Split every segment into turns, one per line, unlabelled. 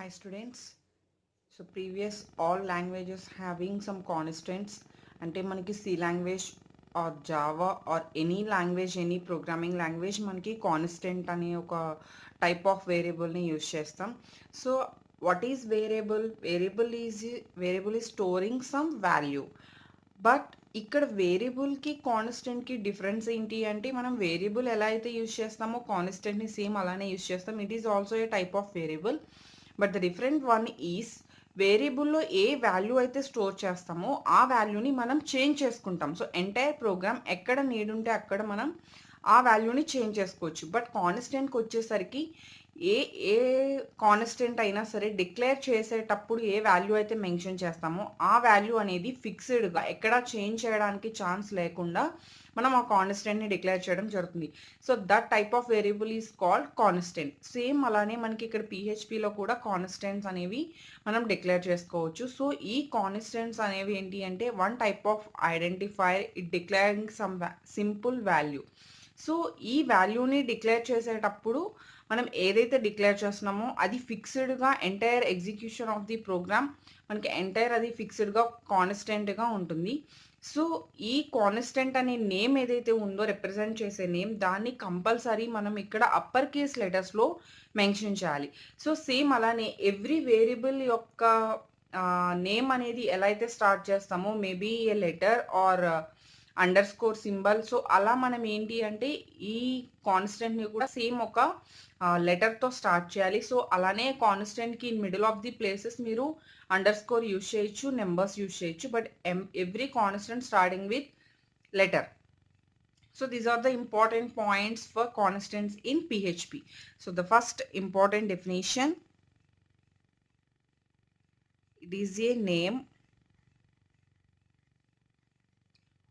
Hi students. So previous all languages having some constants అంటే మనకి C language or Java or any language any programming language మనకి constant అనే ఒక type of variable ని use చేస్తాం. So what is variable? Variable is storing some value. But ఇక్కడ వేరియబుల్‌కి, కాన్స్టెంట్‌కి difference ఏంటి అంటే, మనం వేరియబుల్ ఎలా అయితే యూజ్ చేస్తామో, కాన్స్టెంట్‌ని సేమ్ అలానే యూజ్ చేస్తాం. It is also a type of variable. But the different one is వేరియబుల్‌లో ఏ వాల్యూ అయితే స్టోర్ చేస్తామో, ఆ వాల్యూని మనం చేంజ్ చేసుకుంటాం. సో, ఎంటైర్ ప్రోగ్రామ్ ఎక్కడ నీడ్ ఉంటే అక్కడ మనం ఆ వాల్యూని చేంజ్ చేసుకోవచ్చు. బట్ కాన్స్టెంట్‌కొచ్చేసరికి ఏ ఏ కాన్స్టెంట్ అయినా సరే డిక్లేర్ చేసేటప్పుడు ఏ వాల్యూ అయితే మెన్షన్ చేస్తామో ఆ వాల్యూ అనేది ఫిక్స్‌డ్‌గా ఎక్కడా చేంజ్ చేయడానికి ఛాన్స్ లేకుండా మనం ఆ కాన్స్టెంట్‌ని డిక్లేర్ చేయడం జరుగుతుంది. So, that type of variable is called constant. Same అలానే మనకి ఇక్కడ పీహెచ్‌పీలో కూడా కాన్స్టెంట్స్ అనేవి మనం డిక్లేర్ చేసుకోవచ్చు. సో, ఈ కాన్స్టెంట్స్ అనేవి ఏంటి అంటే one type of identifier it declaring some simple value. So, ఈ వాల్యూని డిక్లేర్ చేసేటప్పుడు మనం ఏదైతే డిక్లేర్ చేస్తున్నామో అది ఫిక్స్‌డ్‌గా entire execution of the program మనకి ఎంటైర్ అది ఫిక్స్‌డ్‌గా కాన్స్టెంట్‌గా ఉంటుంది. సో, ఈ కాన్స్టెంట్ అనే నేమ్ ఏదైతే ఉందో రిప్రజెంట్ చేసే నేమ్ దాన్ని కంపల్సరీ మనం ఇక్కడ అప్పర్ కేస్ లెటర్స్‌లో మెన్షన్ చేయాలి. సో, సేమ్ అలానే ఎవ్రీ వేరియబుల్ యొక్క నేమ్ అనేది ఎలా అయితే స్టార్ట్ చేస్తామో maybe a letter or underscore symbol. So, అలా మనం ఏంటి అంటే ఈ కాన్స్టెంట్‌ని కూడా సేమ్ ఒక లెటర్‌తో స్టార్ట్ చేయాలి. సో, అలానే కాన్స్టెంట్‌కి మిడిల్ ఆఫ్ ది ప్లేసెస్ మీరు అండర్ స్కోర్ యూజ్ చేయొచ్చు, నంబర్స్ యూజ్ చేయొచ్చు. But every constant starting with letter. So, these are the important points for constants in PHP. So, the first important definition, it is a name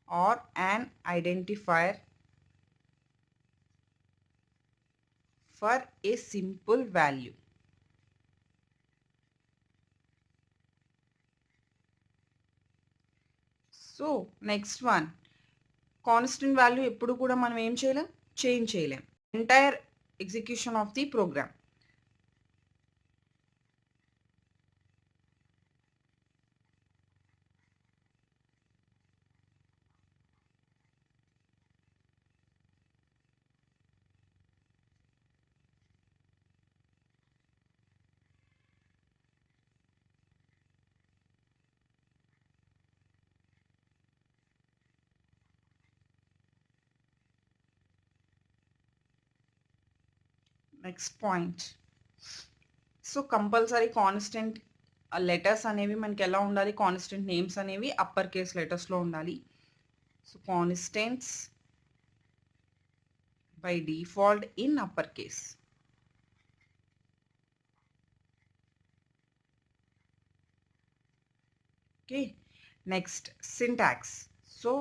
or an identifier for a simple value. So next one, constant value ఎప్పుడు కూడా మనం ఏం చేయలేం, change చేయలేం entire execution of the program. Next point, so compulsory constant letters అనేవి మనకి ఎలా ఉండాలి, కాన్స్టెంట్ నేమ్స్ అనేవి అప్పర్ కేస్ లెటర్స్లో ఉండాలి. So constants by default in upper case. Okay, next syntax. So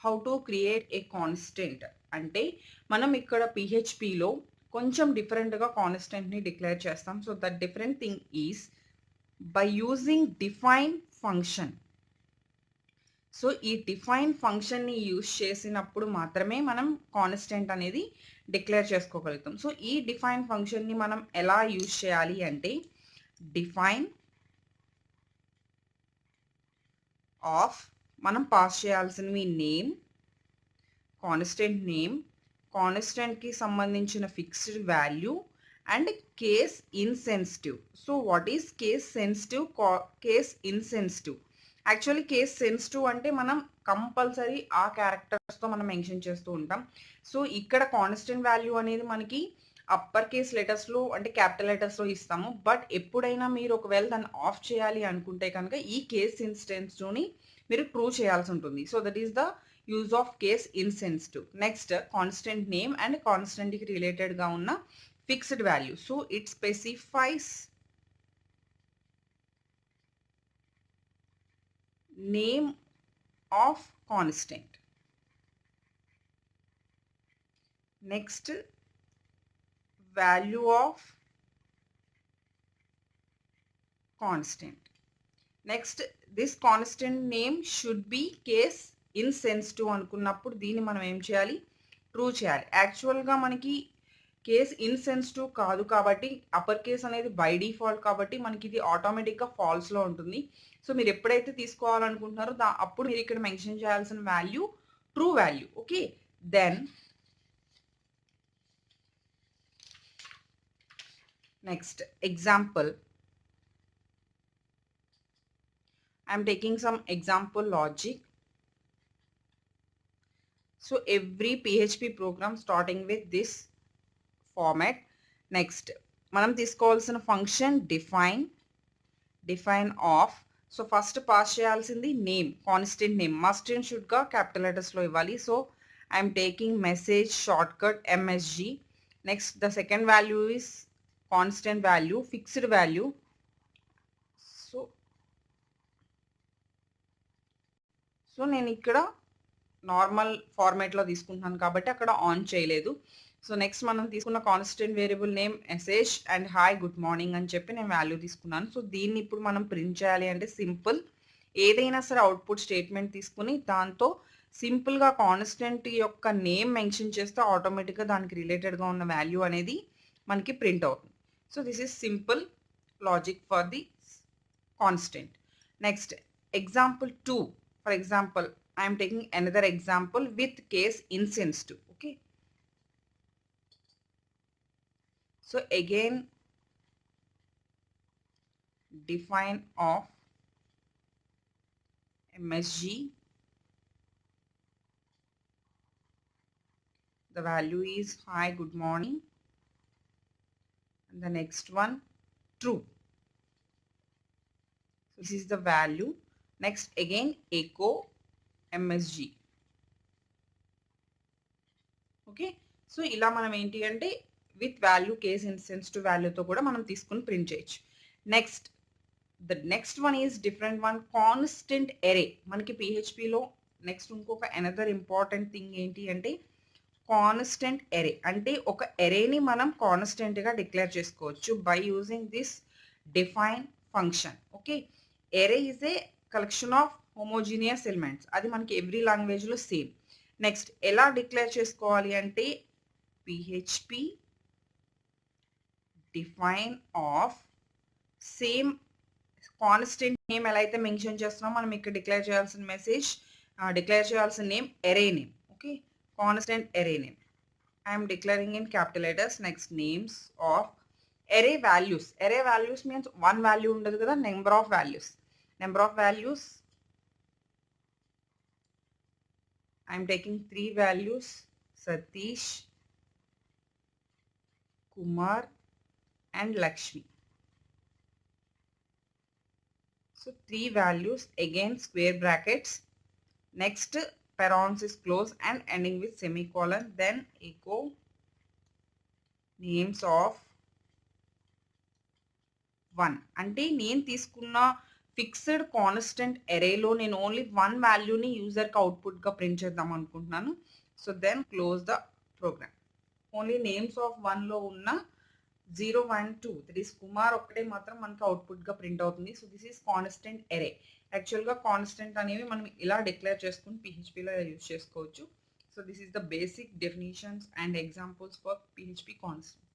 how to create a constant అంటే మనం ఇక్కడ పిహెచ్పిలో కొంచెం డిఫరెంట్గా కాన్స్టెంట్ని డిక్లేర్ చేస్తాం. So that different thing is by using define function. So ఈ డిఫైన్ ఫంక్షన్ని యూజ్ చేసినప్పుడు మాత్రమే మనం కాన్స్టెంట్ అనేది డిక్లేర్ చేసుకోగలుగుతాం. సో ఈ డిఫైన్ ఫంక్షన్ని మనం ఎలా యూజ్ చేయాలి అంటే డిఫైన్ ఆఫ్ మనం పాస్ చేయాల్సినవి నేమ్, కాన్స్టెంట్ నేమ్, కాన్స్టెంట్కి సంబంధించిన fixed value and case insensitive. So what is case sensitive, case insensitive? Actually case sensitive అంటే మనం కంపల్సరీ ఆ క్యారెక్టర్స్తో మనం మెన్షన్ చేస్తూ ఉంటాం. సో ఇక్కడ కాన్స్టెంట్ వాల్యూ అనేది మనకి అప్పర్ కేస్ లెటర్స్లో అంటే క్యాపిటల్ లెటర్స్లో ఇస్తాము. బట్ ఎప్పుడైనా మీరు ఒకవేళ దాన్ని ఆఫ్ చేయాలి అనుకుంటే కనుక ఈ కేస్ ఇన్స్టెన్స్ని మీరు ట్రూ చేయాల్సి ఉంటుంది. So that is the use of case insensitive. Next constant name and కాన్స్టెంట్కి రిలేటెడ్గా ఉన్న fixed value. So it specifies name of constant. Next value of constant. Next this constant name should be case insensitive అనుకున్నప్పుడు దీన్ని మనం ఏం చేయాలి, true చేయాలి. యాక్చువల్గా మనకి కేస్ ఇన్సెన్సిటివ్ కాదు కాబట్టి అప్పర్ కేస్ అనేది బై డిఫాల్ట్ కాబట్టి మనకి ఇది ఆటోమేటిక్గా ఫాల్స్లో ఉంటుంది. సో మీరు ఎప్పుడైతే తీసుకోవాలనుకుంటున్నారో అప్పుడు మీరు ఇక్కడ మెన్షన్ చేయాల్సిన value true value. Okay, then next example. I'm taking some example logic. So every PHP program starting with this format. Next మనం తీసుకోవాల్సిన function define of. So first pass చేయాల్సింది name, constant name must and షుడ్గా capital లెటర్స్లో ఇవ్వాలి. So I'm taking message shortcut MSG. Next the second value is constant value, fixed value. So నేను ఇక్కడ normal ఫార్మాట్లో తీసుకుంటున్నాను కాబట్టి అక్కడ ఆన్ చేయలేదు. సో నెక్స్ట్ మనం తీసుకున్న constant variable name message and hi good morning అని చెప్పి నేను వాల్యూ తీసుకున్నాను. సో దీన్ని ఇప్పుడు మనం ప్రింట్ చేయాలి అంటే సింపుల్, ఏదైనా సరే అవుట్పుట్ స్టేట్మెంట్ తీసుకుని దాంతో సింపుల్గా కాన్స్టెంట్ యొక్క నేమ్ మెన్షన్ చేస్తే ఆటోమేటిక్గా దానికి రిలేటెడ్గా ఉన్న వాల్యూ అనేది మనకి ప్రింట్ అవుతుంది. So this is simple logic for the constant. Next example 2. For example, I am taking another example with case insensitive. Okay. So again, define of MSG. The value is hi, good morning. And the next one, true. So this is the value. Next again echo MSG. Okay, so ఇలా మనం ఏంటి అంటే with value case insensitive వాల్యూతో కూడా మనం తీసుకుని print చేయొచ్చు. Next the next one is different one, constant array. మనకి పిహెచ్పిలో నెక్స్ట్ ఇంకొక అనదర్ ఇంపార్టెంట్ థింగ్ ఏంటి అంటే కాన్స్టెంట్ ఎరే. అంటే ఒక ఎరేని మనం కాన్స్టెంట్గా డిక్లేర్ చేసుకోవచ్చు by using this define function. Okay, array is a collection of homogeneous elements. అది మనకి ఎవ్రీ లాంగ్వేజ్లో సేమ్. నెక్స్ట్ ఎలా డిక్లేర్ చేసుకోవాలి అంటే PHP define of same constant name ఎలా అయితే మెన్షన్ చేస్తున్నామో మనం ఇక్కడ డిక్లేర్ చేయాల్సిన మెసేజ్ డిక్లేర్ చేయాల్సిన name array name. Okay, constant array name I'm declaring in capital letters. Next names of array values. Array values means one value ఉండదు కదా, number of values. Number of values, I am taking 3 values, Satish, Kumar and Lakshmi. So 3 values, again square brackets, next parenthesis close and ending with semicolon, then echo names of 1. అంటే నేను తీసుకున్న fixed constant ఎరేలో నేను only one వాల్యూని యూజర్కి అవుట్పుట్గా print చేద్దాం అనుకుంటున్నాను. So then close the program. Only names of 1లో ఉన్న 0, 1, 2 దట్ ఈస్ కుమార్ ఒక్కటే మాత్రం మనకి అవుట్పుట్గా ప్రింట్ అవుతుంది. So this is constant array. యాక్చువల్గా కాన్స్టెంట్ అనేవి మనం ఇలా డిక్లేర్ చేసుకుని పిహెచ్పిలో యూజ్ చేసుకోవచ్చు. So this is the basic definitions and examples for PHP constant.